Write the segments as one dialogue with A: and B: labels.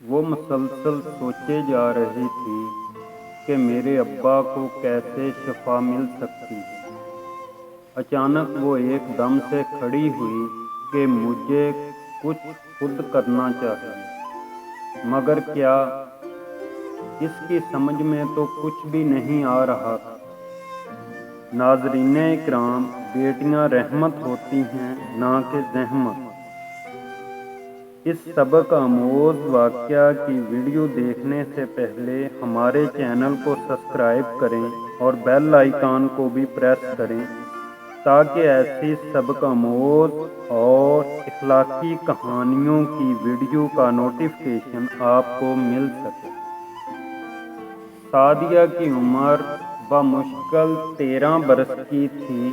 A: وہ مسلسل سوچے جا رہی تھی کہ میرے ابا کو کیسے شفا مل سکتی ہے۔ اچانک وہ ایک دم سے کھڑی ہوئی کہ مجھے کچھ خود کرنا چاہیے، مگر کیا؟ اس کی سمجھ میں تو کچھ بھی نہیں آ رہا تھا۔ ناظرین اکرام، بیٹیاں رحمت ہوتی ہیں نہ کہ زحمت۔ اس سبق آموز واقعہ کی ویڈیو دیکھنے سے پہلے ہمارے چینل کو سبسکرائب کریں اور بیل آئیکن کو بھی پریس کریں تاکہ ایسی سبق آموز اور اخلاقی کہانیوں کی ویڈیو کا نوٹیفیکیشن آپ کو مل سکے۔ سعدیہ کی عمر بمشکل 13 برس کی تھی،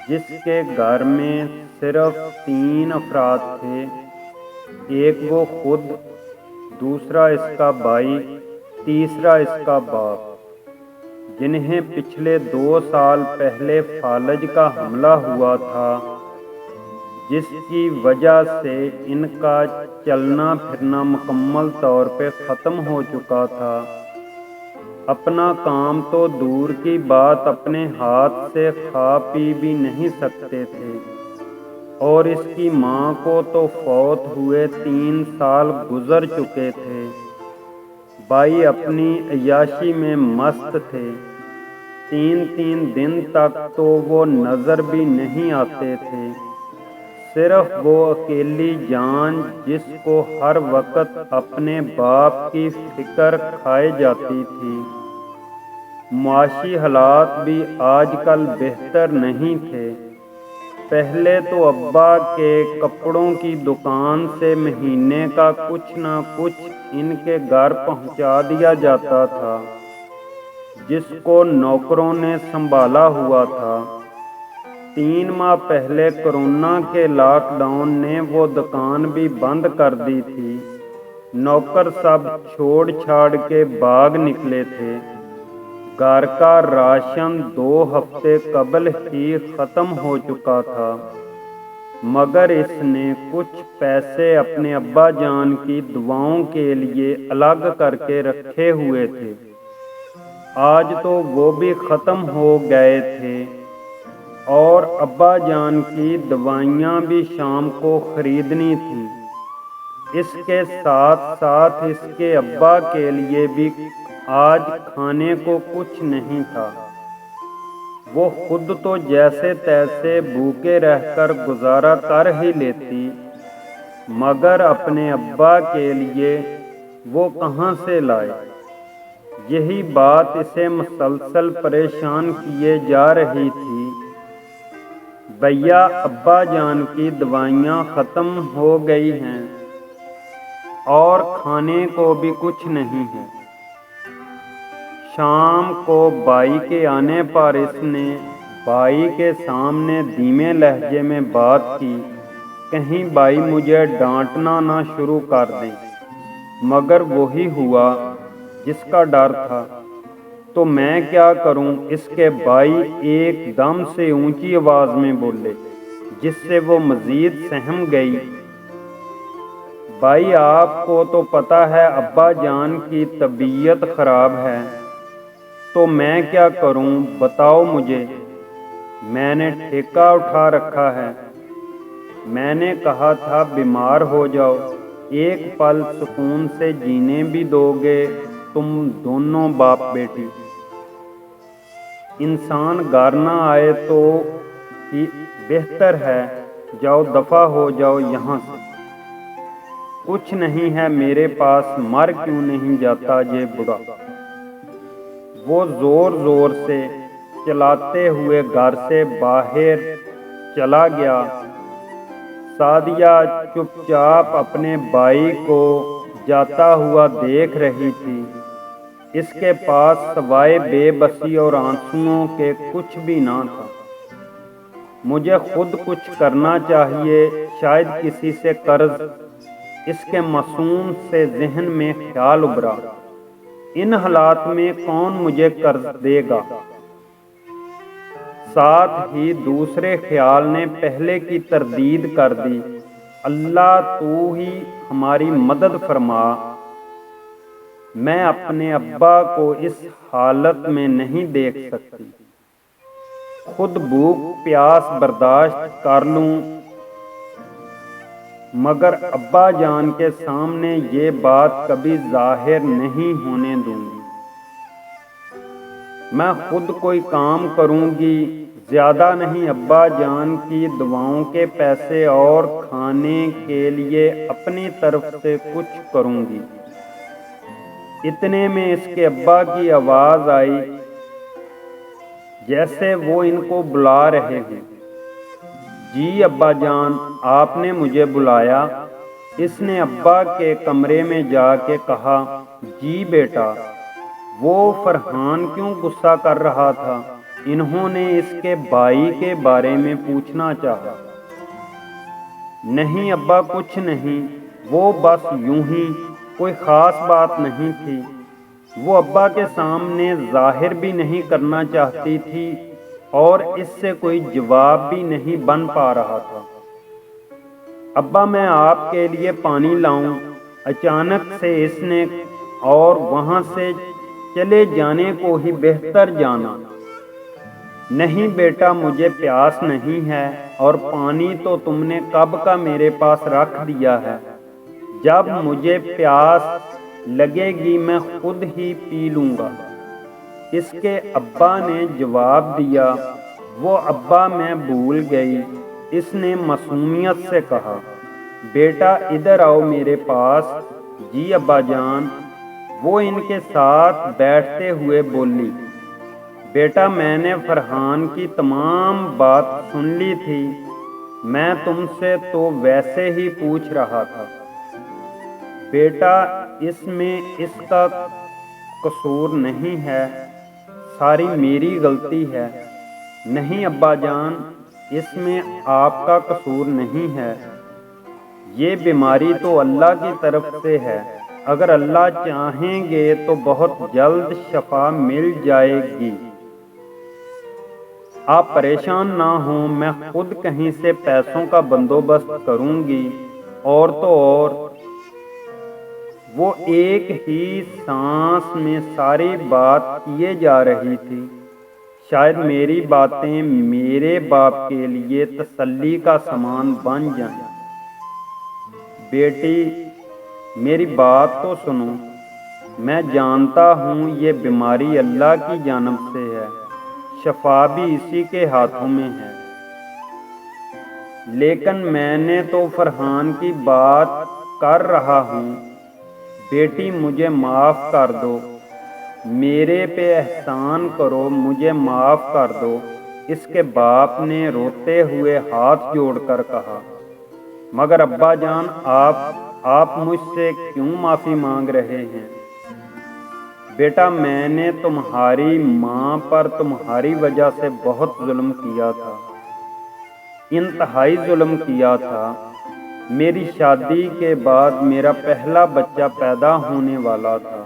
A: جس کے گھر میں صرف 3 افراد تھے، ایک وہ خود، دوسرا اس کا بھائی، تیسرا اس کا باپ، جنہیں پچھلے 2 سال پہلے فالج کا حملہ ہوا تھا، جس کی وجہ سے ان کا چلنا پھرنا مکمل طور پہ ختم ہو چکا تھا۔ اپنا کام تو دور کی بات اپنے ہاتھ سے کھا پی بھی نہیں سکتے تھے، اور اس کی ماں کو تو فوت ہوئے 3 سال گزر چکے تھے۔ بھائی اپنی عیاشی میں مست تھے، 3 دن تک تو وہ نظر بھی نہیں آتے تھے، صرف وہ اکیلی جان جس کو ہر وقت اپنے باپ کی فکر کھائے جاتی تھی۔ معاشی حالات بھی آج کل بہتر نہیں تھے۔ پہلے تو ابا کے کپڑوں کی دکان سے مہینے کا کچھ نہ کچھ ان کے گھر پہنچا دیا جاتا تھا، جس کو نوکروں نے سنبھالا ہوا تھا۔ 3 ماہ پہلے کورونا کے لاک ڈاؤن نے وہ دکان بھی بند کر دی تھی، نوکر سب چھوڑ چھاڑ کے بھاگ نکلے تھے۔ گھر کا راشن 2 ہفتے قبل ہی ختم ہو چکا تھا، مگر اس نے کچھ پیسے اپنے ابا جان کی دواؤں کے لیے الگ کر کے رکھے ہوئے تھے۔ آج تو وہ بھی ختم ہو گئے تھے، اور ابا جان کی دوائیاں بھی شام کو خریدنی تھیں۔ اس کے ساتھ ساتھ اس کے ابا کے لیے بھی آج کھانے کو کچھ نہیں تھا۔ وہ خود تو جیسے تیسے بھوکے رہ کر گزارا کر ہی لیتی، مگر اپنے ابا کے لیے وہ کہاں سے لائے؟ یہی بات اسے مسلسل پریشان کیے جا رہی تھی۔ بھیا، ابا جان کی دوائیاں ختم ہو گئی ہیں، اور کھانے کو بھی کچھ نہیں ہے۔ شام کو بھائی کے آنے پر اس نے بھائی کے سامنے دھیمے لہجے میں بات کی، کہیں بھائی مجھے ڈانٹنا نہ شروع کر دیں۔ مگر وہی ہوا جس کا ڈر تھا۔ تو میں کیا کروں؟ اس کے بھائی ایک دم سے اونچی آواز میں بولے، جس سے وہ مزید سہم گئی۔ بھائی، آپ کو تو پتہ ہے ابا جان کی طبیعت خراب ہے، تو میں کیا کروں بتاؤ مجھے؟ میں نے ٹھیکہ اٹھا رکھا ہے۔ میں نے کہا تھا بیمار ہو جاؤ، ایک پل سکون سے جینے بھی دو گے تم دونوں باپ بیٹی؟ انسان گھر نہ آئے تو ہی بہتر ہے، جاؤ دفع ہو جاؤ یہاں سے۔ کچھ نہیں ہے میرے پاس، مر کیوں نہیں جاتا یہ بڑا؟ وہ زور زور سے چلاتے ہوئے گھر سے باہر چلا گیا۔ سعدیہ چپ چاپ اپنے بھائی کو جاتا ہوا دیکھ رہی تھی۔ اس کے پاس سوائے بے بسی اور آنسوؤں کے کچھ بھی نہ تھا۔ مجھے خود کچھ کرنا چاہیے، شاید کسی سے قرض۔ اس کے معصوم سے ذہن میں خیال ابھرا، ان حالات میں کون مجھے قرض دے گا؟ ساتھ ہی دوسرے خیال نے پہلے کی تردید کر دی، اللہ تو ہی ہماری مدد فرما، میں اپنے ابا کو اس حالت میں نہیں دیکھ سکتی، خود بھوک پیاس برداشت کر لوں مگر ابا جان کے سامنے یہ بات کبھی ظاہر نہیں ہونے دوں گی۔ میں خود کوئی کام کروں گی، زیادہ نہیں، ابا جان کی دعاؤں کے پیسے اور کھانے کے لیے اپنی طرف سے کچھ کروں گی۔ اتنے میں اس کے ابا کی آواز آئی جیسے وہ ان کو بلا رہے ہوں۔ جی ابا جان، آپ نے مجھے بلایا؟ اس نے ابا کے کمرے میں جا کے کہا۔ جی بیٹا۔ وہ فرحان کیوں غصہ کر رہا تھا؟ انہوں نے اس کے بھائی کے بارے میں پوچھنا چاہا۔ نہیں ابا، کچھ نہیں، وہ بس یوں ہی، کوئی خاص بات نہیں تھی۔ وہ ابا کے سامنے ظاہر بھی نہیں کرنا چاہتی تھی اور اس سے کوئی جواب بھی نہیں بن پا رہا تھا۔ ابا میں آپ کے لیے پانی لاؤں؟ اچانک سے اس نے اور وہاں سے چلے جانے کو ہی بہتر جانا۔ نہیں بیٹا، مجھے پیاس نہیں ہے، اور پانی تو تم نے کب کا میرے پاس رکھ دیا ہے، جب مجھے پیاس لگے گی میں خود ہی پی لوں گا۔ اس کے ابا نے جواب دیا۔ وہ ابا میں بھول گئی۔ اس نے معصومیت سے کہا، بیٹا ادھر آؤ میرے پاس۔ جی ابا جان۔ وہ ان کے ساتھ بیٹھتے ہوئے بولی، بیٹا میں نے فرحان کی تمام بات سن لی تھی، میں تم سے تو ویسے ہی پوچھ رہا تھا۔ بیٹا اس میں اس کا قصور نہیں ہے، ساری میری غلطی ہے۔ نہیں ابا جان، اس میں آپ کا قصور نہیں ہے، یہ بیماری تو اللہ کی طرف سے ہے، اگر اللہ چاہیں گے تو بہت جلد شفا مل جائے گی۔ آپ پریشان نہ ہوں، میں خود کہیں سے پیسوں کا بندوبست کروں گی۔ اور تو اور وہ ایک ہی سانس میں ساری بات کیے جا رہی تھی، شاید میری باتیں میرے باپ کے لیے تسلی کا سامان بن جائیں۔ بیٹی میری بات تو سنو، میں جانتا ہوں یہ بیماری اللہ کی جانب سے ہے، شفا بھی اسی کے ہاتھوں میں ہے، لیکن میں نے تو فرحان کی بات کر رہا ہوں۔ بیٹی مجھے معاف کر دو، میرے پہ احسان کرو، مجھے معاف کر دو۔ اس کے باپ نے روتے ہوئے ہاتھ جوڑ کر کہا، مگر ابا جان آپ مجھ سے کیوں معافی مانگ رہے ہیں؟ بیٹا میں نے تمہاری ماں پر تمہاری وجہ سے بہت ظلم کیا تھا، انتہائی ظلم کیا تھا۔ میری شادی کے بعد میرا پہلا بچہ پیدا ہونے والا تھا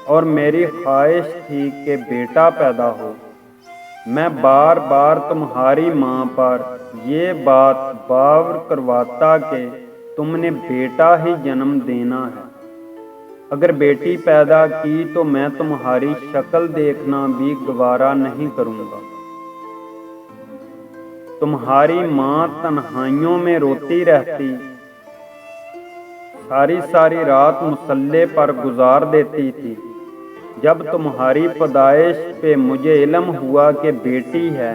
A: اور میری خواہش تھی کہ بیٹا پیدا ہو۔ میں بار بار تمہاری ماں پر یہ بات باور کرواتا کہ تم نے بیٹا ہی جنم دینا ہے، اگر بیٹی پیدا کی تو میں تمہاری شکل دیکھنا بھی گوارا نہیں کروں گا۔ تمہاری ماں تنہائیوں میں روتی رہتی، ساری رات مصلے پر گزار دیتی تھی۔ جب تمہاری پیدائش پہ مجھے علم ہوا کہ بیٹی ہے،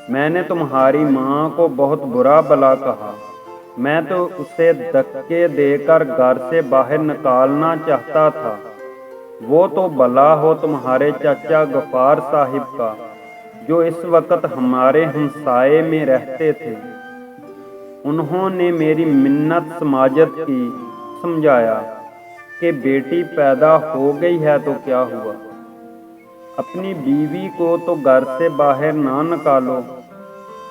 A: میں نے تمہاری ماں کو بہت برا بھلا کہا، میں تو اسے دھکے دے کر گھر سے باہر نکالنا چاہتا تھا۔ وہ تو بھلا ہو تمہارے چچا غفار صاحب کا، جو اس وقت ہمارے ہمسائے میں رہتے تھے، انہوں نے میری منت سماجت کی، سمجھایا کہ بیٹی پیدا ہو گئی ہے تو کیا ہوا، اپنی بیوی کو تو گھر سے باہر نہ نکالو،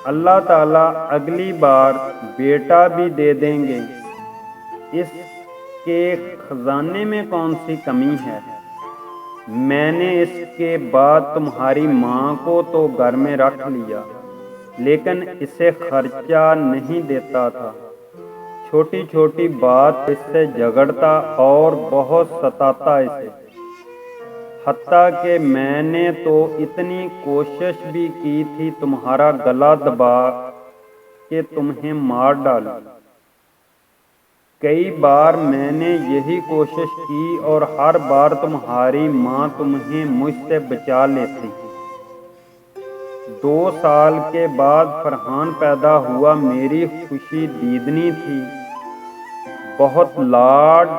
A: اللہ تعالیٰ اگلی بار بیٹا بھی دے دیں گے، اس کے خزانے میں کون سی کمی ہے۔ میں نے اس کے بعد تمہاری ماں کو تو گھر میں رکھ لیا، لیکن اسے خرچہ نہیں دیتا تھا، چھوٹی چھوٹی بات اس سے جھگڑتا اور بہت ستاتا اسے، حتیٰ کہ میں نے تو اتنی کوشش بھی کی تھی تمہارا گلا دبا کے تمہیں مار ڈالوں۔ کئی بار میں نے یہی کوشش کی اور ہر بار تمہاری ماں تمہیں مجھ سے بچا لیتی۔ 2 سال کے بعد فرحان پیدا ہوا، میری خوشی دیدنی تھی۔ بہت لاڈ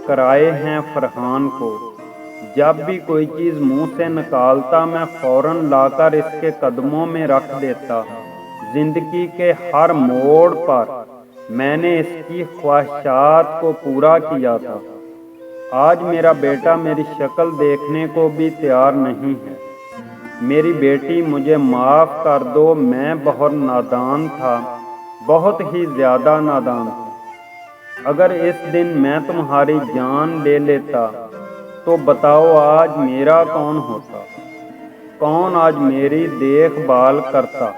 A: کرائے ہیں فرحان کو، جب بھی کوئی چیز منہ سے نکالتا میں فوراً لا کر اس کے قدموں میں رکھ دیتا۔ زندگی کے ہر موڑ پر میں نے اس کی خواہشات کو پورا کیا تھا۔ آج میرا بیٹا میری شکل دیکھنے کو بھی تیار نہیں ہے۔ میری بیٹی مجھے معاف کر دو، میں بہت نادان تھا، بہت ہی زیادہ نادان تھا۔ اگر اس دن میں تمہاری جان لے لیتا تو بتاؤ آج میرا کون ہوتا؟ کون آج میری دیکھ بھال کرتا؟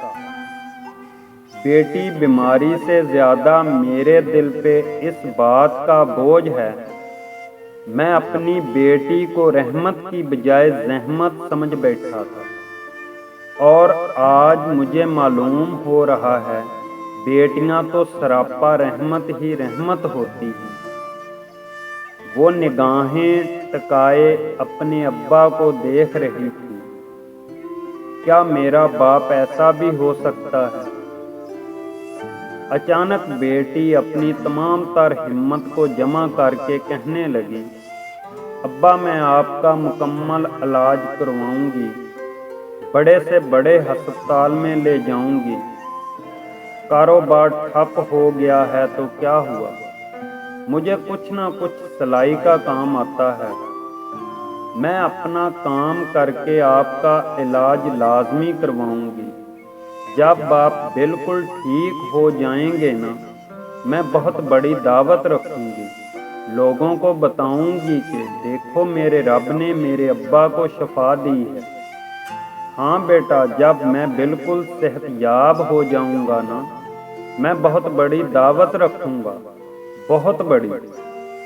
A: بیٹی بیماری سے زیادہ میرے دل پہ اس بات کا بوجھ ہے، میں اپنی بیٹی کو رحمت کی بجائے زحمت سمجھ بیٹھا تھا، اور آج مجھے معلوم ہو رہا ہے بیٹیاں تو سراپا رحمت ہی رحمت ہوتی ہیں۔ وہ نگاہیں ٹکائے اپنے ابا کو دیکھ رہی تھی۔ کیا میرا باپ ایسا بھی ہو سکتا ہے؟ اچانک بیٹی اپنی تمام تر ہمت کو جمع کر کے کہنے لگی، ابا میں آپ کا مکمل علاج کرواؤں گی، بڑے سے بڑے ہسپتال میں لے جاؤں گی۔ کاروبار ٹھپ ہو گیا ہے تو کیا ہوا، مجھے کچھ نہ کچھ سلائی کا کام آتا ہے، میں اپنا کام کر کے آپ کا علاج لازمی کرواؤں گی۔ جب آپ بالکل ٹھیک ہو جائیں گے نا، میں بہت بڑی دعوت رکھوں گی، لوگوں کو بتاؤں گی کہ دیکھو میرے رب نے میرے ابا کو شفا دی ہے۔ ہاں بیٹا، جب میں بالکل صحت یاب ہو جاؤں گا نا، میں بہت بڑی دعوت رکھوں گا، بہت بڑی۔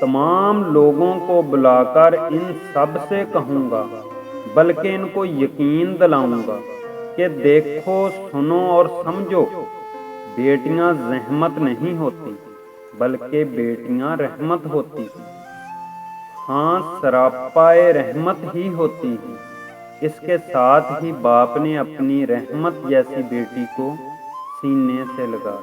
A: تمام لوگوں کو بلا کر ان سب سے کہوں گا، بلکہ ان کو یقین دلاؤں گا کہ دیکھو، سنو اور سمجھو، بیٹیاں زحمت نہیں ہوتی بلکہ بیٹیاں رحمت ہوتی ہیں۔ ہاں، سراپائے رحمت ہی ہوتی ہیں۔ اس کے ساتھ ہی باپ نے اپنی رحمت جیسی بیٹی کو سینے سے لگا